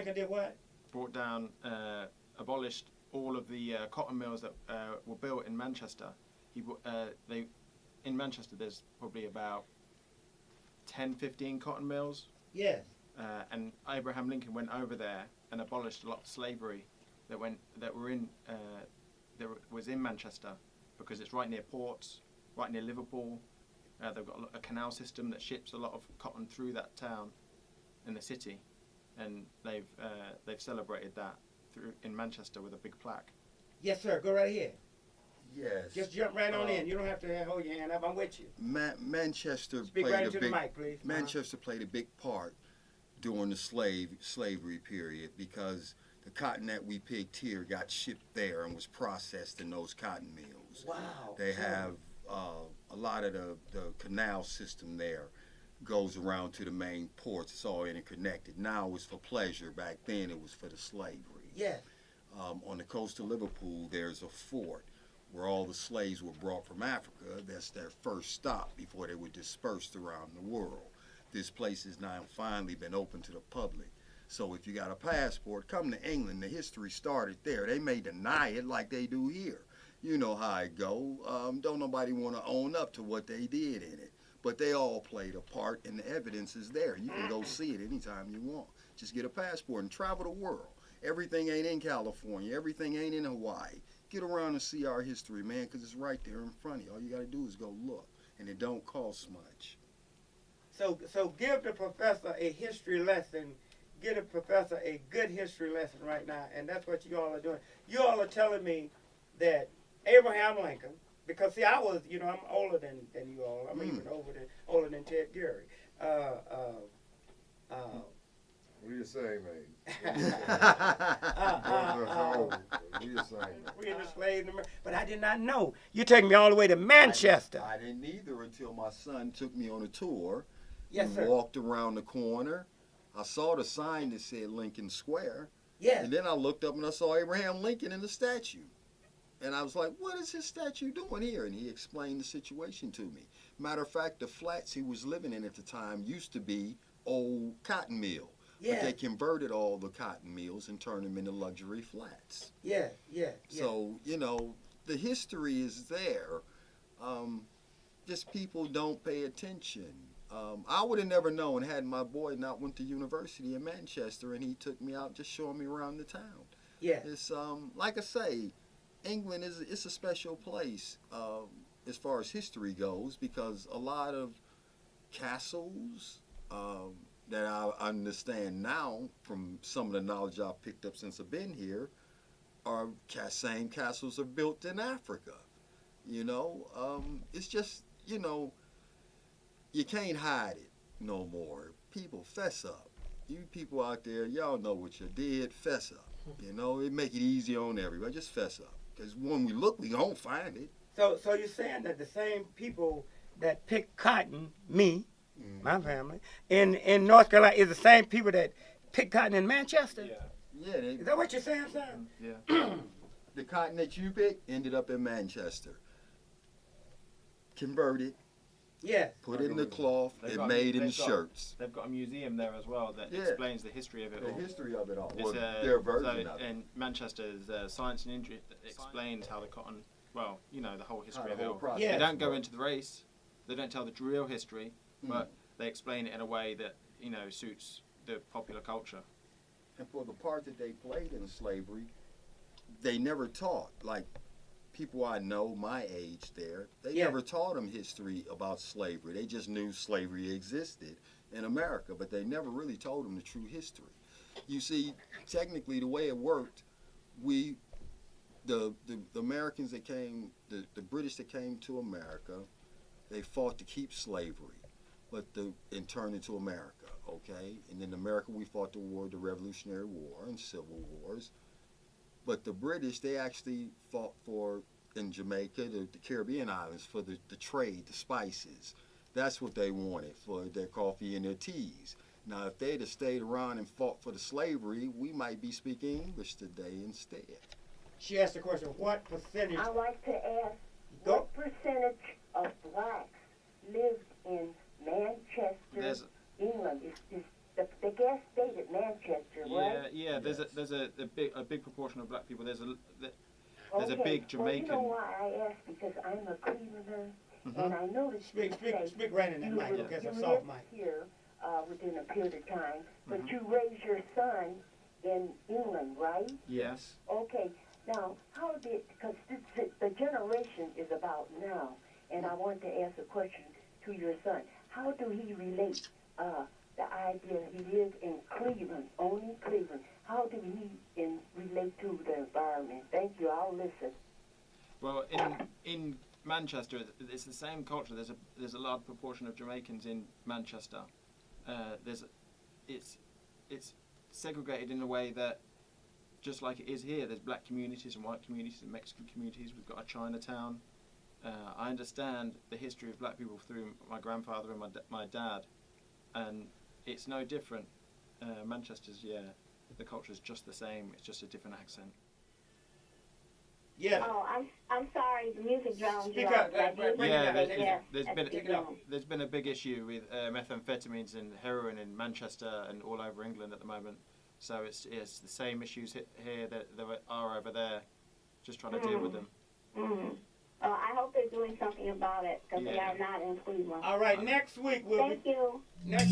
Lincoln did what? Brought down, abolished all of the cotton mills that were built in Manchester. In Manchester, there's probably about 10, 15 cotton mills. Yes. And Abraham Lincoln went over there and abolished a lot of slavery that was in Manchester, because it's right near ports, right near Liverpool. They've got a canal system that ships a lot of cotton through that town in the city, and they've celebrated that in Manchester with a big plaque. Yes, sir. Go right ahead. Yes. Just jump right on in. You don't have to hold your hand up. I'm with you. Manchester Speak played right a into big. the mic, please. Manchester played a big part during the slavery period, because the cotton that we picked here got shipped there and was processed in those cotton mills. Wow. They have a lot of the canal system there goes around to the main ports. It's all interconnected. Now it's for pleasure. Back then it was for the slavery. Yes. On the coast of Liverpool, there's a fort where all the slaves were brought from Africa. That's their first stop before they were dispersed around the world. This place has now finally been open to the public. So if you got a passport, come to England. The history started there. They may deny it like they do here. You know how it go. Don't nobody want to own up to what they did in it. But they all played a part, and the evidence is there. You can go see it anytime you want. Just get a passport and travel the world. Everything ain't in California. Everything ain't in Hawaii. Get around and see our history, man, because it's right there in front of you. All you got to do is go look, and it don't cost much. So give the professor a history lesson. Give the professor a good history lesson right now, and that's what you all are doing. You all are telling me that Abraham Lincoln, because see, I was, I'm older than you all. I'm even older than Ted Gary. We the same age. We the same. We the slave, but I did not know. You taking me all the way to Manchester. I didn't either until my son took me on a tour. Yes, sir. Walked around the corner. I saw the sign that said Lincoln Square. Yes. And then I looked up and I saw Abraham Lincoln in the statue. And I was like, what is his statue doing here? And he explained the situation to me. Matter of fact, the flats he was living in at the time used to be old cotton mill. Yeah. But they converted all the cotton mills and turned them into luxury flats. Yeah. So, the history is there. Just people don't pay attention. I would have never known had my boy not went to university in Manchester, and he took me out just showing me around the town. Yeah. It's like I say, England it's a special place as far as history goes, because a lot of castles that I understand now from some of the knowledge I've picked up since I've been here are same castles are built in Africa. It's just you can't hide it no more. People, fess up. You people out there, y'all know what you did. Fess up. It make it easy on everybody. Just fess up. Because when we look, we don't find it. So you're saying that the same people that pick cotton, me, my family, in North Carolina, is the same people that pick cotton in Manchester? Yeah. Is that what you're saying, son? Yeah. The cotton that you picked ended up in Manchester. Converted. Yes. Put it in the cloth. It made in shirts. They've got a museum there as well that explains the history of it all. The history of it all. It's, their version of it. In Manchester's Science and Industry explains how the cotton, the whole history of it all. Yes. They don't go into the race. They don't tell the real history, but they explain it in a way that, suits the popular culture. And for the part that they played in slavery, they never taught, like people I know my age there, they never taught them history about slavery. They just knew slavery existed in America, but they never really told them the true history. You see, technically the way it worked, the Americans that came, the British that came to America, they fought to keep slavery, and turned into America, okay? And in America we fought the Revolutionary War and Civil Wars. But the British, they actually fought in Jamaica, the Caribbean islands, for the trade, the spices. That's what they wanted for their coffee and their teas. Now, if they'd have stayed around and fought for the slavery, we might be speaking English today instead. She asked the question, what percentage? I'd like to ask, what percentage of blacks lived in Manchester, England? Is the gas stated Manchester, right? Yeah, Jamaican. Well, you know why I asked? Because I'm a Clevelander, and I noticed you say Speak right in that you mic, live- because you it's soft lived mic. here within a period of time, but you raised your son in England, right? Yes. Okay. Now, how did, because the generation is about now, and I want to ask a question to your son. How do he relate the idea he lives in Cleveland, only Cleveland? How do he relate to the environment? Thank you. I'll listen. Well, in Manchester, it's the same culture. There's a large proportion of Jamaicans in Manchester. It's segregated in a way that, just like it is here, there's black communities and white communities and Mexican communities. We've got a Chinatown. I understand the history of black people through my grandfather and my dad, and it's no different. Manchester's, the culture is just the same. It's just a different accent. Yeah. Oh, I'm sorry. The music drowned you Speak out. up, but I did Yeah, hear that. Take there's been a big issue with methamphetamines and heroin in Manchester and all over England at the moment. So it's the same issues here that there are over there. Just trying to deal with them. Mm-hmm. I hope they're doing something about it because they are not in Cleveland. All right, next week we'll Thank you. next